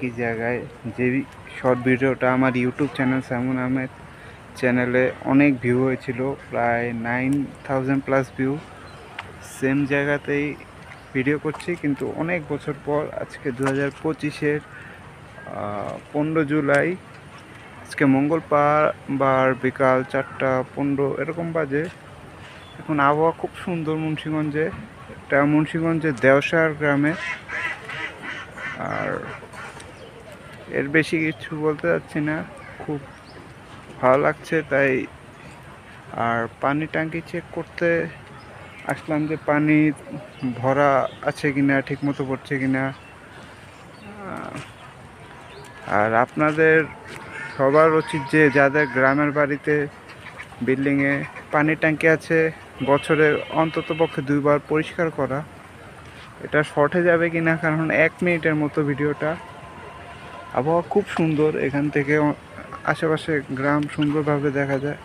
একই জায়গায়। যে শর্ট ভিডিওটা আমার ইউটিউব চ্যানেল সাইমন আহমেদ চ্যানেলে অনেক ভিউ হয়েছিল, প্রায় 9000+ ভিউ। সেম জায়গাতেই ভিডিও করছি, কিন্তু অনেক বছর পর। আজকে 2025-এর 15 জুলাই, আজকে মঙ্গলবার বিকাল 4:15 এরকম বাজে। এখন আবহাওয়া খুব সুন্দর মুন্সিগঞ্জে। এটা মুন্সিগঞ্জের দেওসার গ্রামে। আর এর বেশি কিছু বলতে চাচ্ছি না, খুব ভালো লাগছে তাই। আর পানি ট্যাঙ্কি চেক করতে আসলাম যে পানি ভরা আছে কিনা, ঠিক মতো পড়ছে কিনা। আর আপনাদের সবার উচিত যে যাদের গ্রামের বাড়িতে বিল্ডিংয়ে পানি ট্যাঙ্কি আছে, বছরে অন্তত পক্ষে 2বার পরিষ্কার করা। এটা শর্টে যাবে কিনা, কারণ 1 মিনিটের মতো ভিডিওটা। আবহাওয়া খুব সুন্দর, এখান থেকে আশেপাশে গ্রাম সুন্দরভাবে দেখা যায়।